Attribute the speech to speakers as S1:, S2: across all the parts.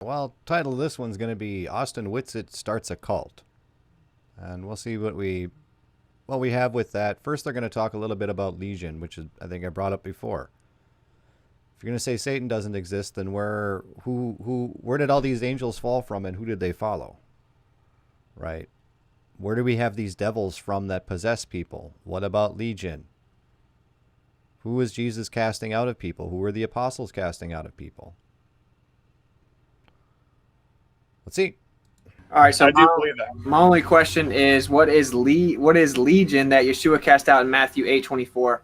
S1: Well, title of this one's going to be Austin Witsit Starts a Cult. And we'll see what we have with that. First, they're going to talk a little bit about Legion, which is, I think I brought up before. If you're going to say Satan doesn't exist, then where did all these angels fall from, and who did they follow? Right? Where do we have these devils from that possess people? What about Legion? Who was Jesus casting out of people? Who were the apostles casting out of people? Let's see.
S2: All right, so
S3: I do believe that.
S2: my only question is, what is Legion that Yeshua cast out in Matthew 8:24?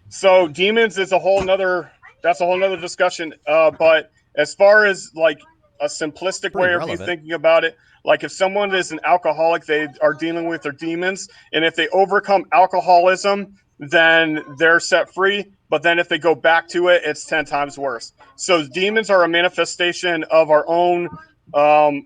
S3: So demons is a whole nother. That's a whole nother discussion. But as far as like a simplistic
S1: Pretty
S3: way of you
S1: relevant.
S3: thinking about it, like if someone is an alcoholic, they are dealing with their demons, and if they overcome alcoholism, then they're set free. But then if they go back to it, it's 10 times worse. So demons are a manifestation of our own.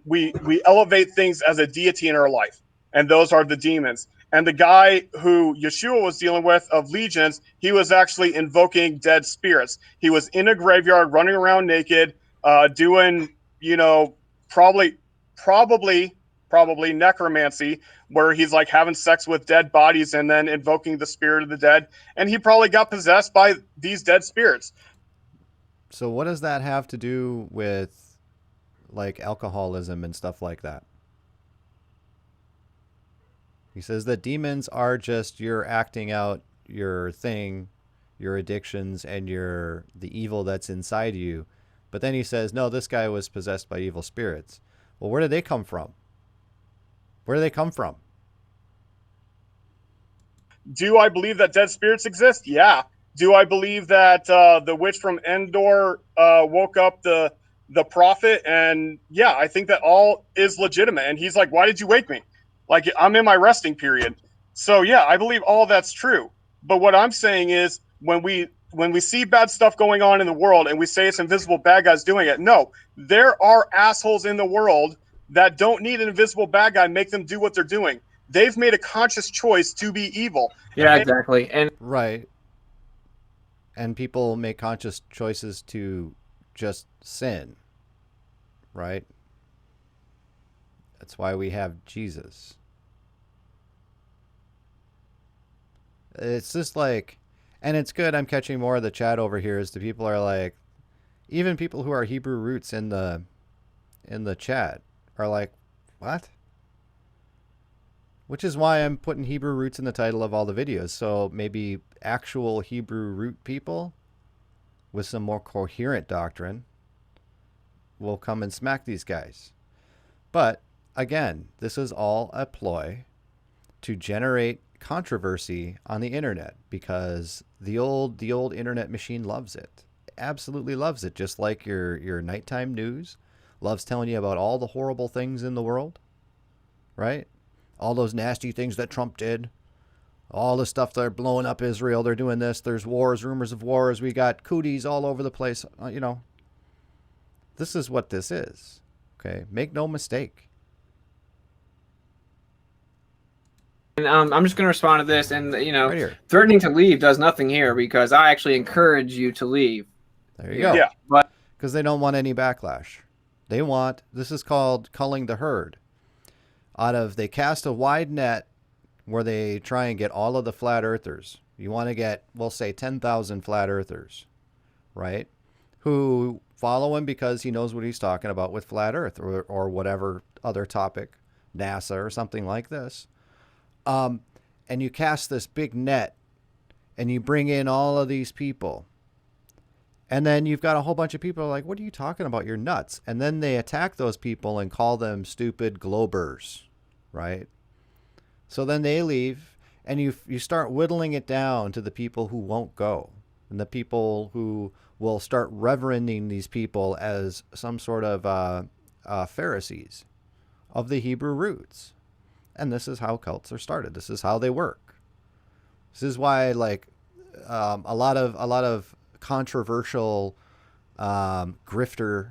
S3: We elevate things as a deity in our life, and those are the demons. And the guy who Yeshua was dealing with of legions, he was actually invoking dead spirits. He was in a graveyard, running around naked, doing, probably, probably necromancy, where he's like having sex with dead bodies and then invoking the spirit of the dead. And he probably got possessed by these dead spirits.
S1: So what does that have to do with like alcoholism and stuff like that? He says that demons are just you're acting out your thing, your addictions, and the evil that's inside you. But then he says, no, this guy was possessed by evil spirits. Well, where did they come from? Where do they come from?
S3: Do I believe that dead spirits exist? Yeah. Do I believe that the witch from Endor woke up the prophet? And yeah, I think that all is legitimate. And he's like, why did you wake me? Like, I'm in my resting period. So yeah, I believe all that's true. But what I'm saying is when we see bad stuff going on in the world and we say it's invisible bad guys doing it, no, there are assholes in the world that don't need an invisible bad guy make them do what they're doing. They've made a conscious choice to be evil.
S2: Yeah, exactly. And
S1: Right. And people make conscious choices to just sin. Right? That's why we have Jesus. It's just like, and it's good. I'm catching more of the chat over here as the people are like, even people who are Hebrew roots in the chat are like, what? Which is why I'm putting Hebrew roots in the title of all the videos. So maybe actual Hebrew root people with some more coherent doctrine will come and smack these guys. But again, this is all a ploy to generate controversy on the internet because the old internet machine loves it. Absolutely loves it, just like your nighttime news loves telling you about all the horrible things in the world, right? All those nasty things that Trump did, all the stuff they're blowing up Israel, they're doing this, there's wars, rumors of wars, we got cooties all over the place, This is what this is, okay? Make no mistake.
S2: And I'm just going to respond to this, and
S1: Right here.
S2: threatening to leave does nothing here because I actually encourage you to leave.
S1: There you go.
S3: Yeah.
S2: But
S1: Because they don't want any backlash. This is called culling the herd. They cast a wide net where they try and get all of the flat earthers. You want to get, we'll say 10,000 flat earthers, right? Who follow him because he knows what he's talking about with flat earth or whatever other topic, NASA or something like this. And you cast this big net and you bring in all of these people. And then you've got a whole bunch of people like, what are you talking about? You're nuts. And then they attack those people and call them stupid globers, right? So then they leave and you start whittling it down to the people who won't go and the people who will start reverencing these people as some sort of Pharisees of the Hebrew roots. And this is how cults are started. This is how they work. This is why a lot of controversial grifter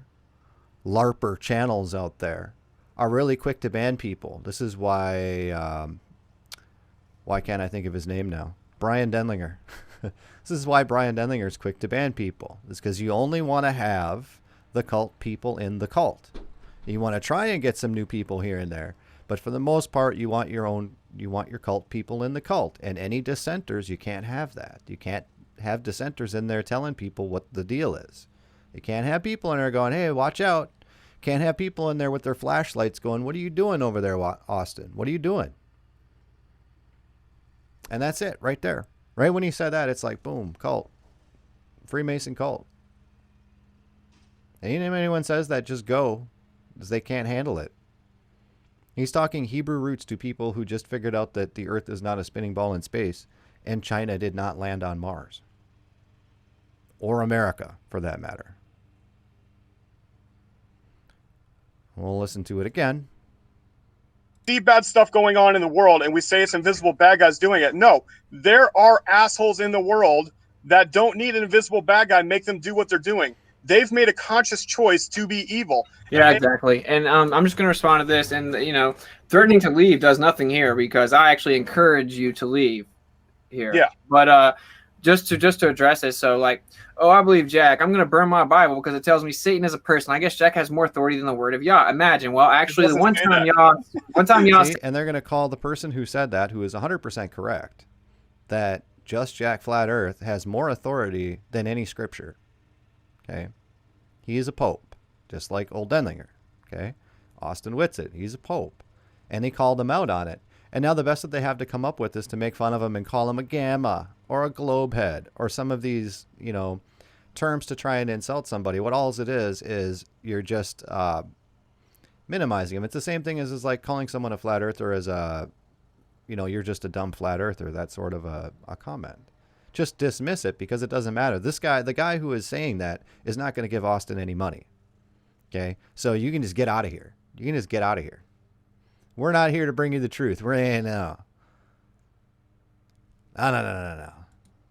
S1: LARPer channels out there are really quick to ban people. This is why can't I think of his name now? Brian Denlinger. This is why Brian Denlinger is quick to ban people. It's because you only want to have the cult people in the cult. You want to try and get some new people here and there, but for the most part, you want your cult people in the cult. And any dissenters, you can't have that. You can't have dissenters in there telling people what the deal is. You can't have people in there going, hey, watch out. Can't have people in there with their flashlights going, what are you doing over there, Austin? What are you doing? And that's it right there. Right when he said that, it's like, boom, cult. Freemason cult. Anytime anyone says that, just go, because they can't handle it. He's talking Hebrew roots to people who just figured out that the Earth is not a spinning ball in space, and China did not land on Mars. Or America, for that matter. We'll listen to it again.
S3: See bad stuff going on in the world, and we say it's invisible bad guys doing it. No, there are assholes in the world that don't need an invisible bad guy to make them do what they're doing. They've made a conscious choice to be evil.
S2: Yeah, exactly. And I'm just going to respond to this. And, threatening to leave does nothing here because I actually encourage you to leave here.
S3: Yeah.
S2: But just to address it, so like, oh, I believe Jack. I'm going to burn my Bible because it tells me Satan is a person. I guess Jack has more authority than the word of Yah. Imagine. Well, actually, the one time Yah.
S1: See, and they're going to call the person who said that, who is 100% correct, that just Jack Flat Earth has more authority than any scripture. Okay, he is a pope, just like Old Denlinger. Okay, Austin Witsit, he's a pope, and they called him out on it. And now the best that they have to come up with is to make fun of him and call him a gamma or a globe head or some of these, terms to try and insult somebody. What all it is you're just minimizing him. It's the same thing as like calling someone a flat earther as a, you're just a dumb flat earther. That's sort of a comment. Just dismiss it because it doesn't matter. This guy, the guy who is saying that, is not going to give Austin any money. Okay? So you can just get out of here. You can just get out of here. We're not here to bring you the truth. We're no. No.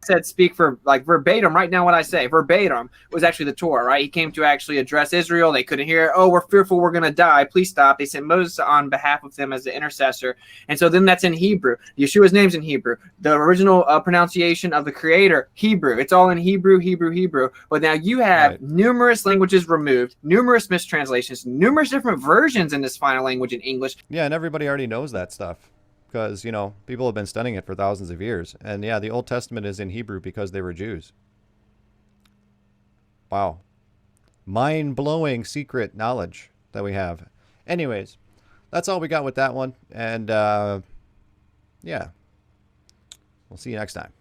S2: Said speak for like verbatim right now. What I say verbatim was actually the Torah, right? He came to actually address Israel. They couldn't hear it. Oh, we're fearful, we're gonna die, please stop. They sent Moses on behalf of them as the intercessor, and so then that's in Hebrew. Yeshua's name's in Hebrew. The original pronunciation of the creator, Hebrew. It's all in Hebrew. But now you have numerous languages removed, numerous mistranslations, numerous different versions in this final language in English.
S1: Yeah, and everybody already knows that stuff. Because, people have been studying it for thousands of years. And yeah, the Old Testament is in Hebrew because they were Jews. Wow. Mind-blowing secret knowledge that we have. Anyways, that's all we got with that one. And, yeah. We'll see you next time.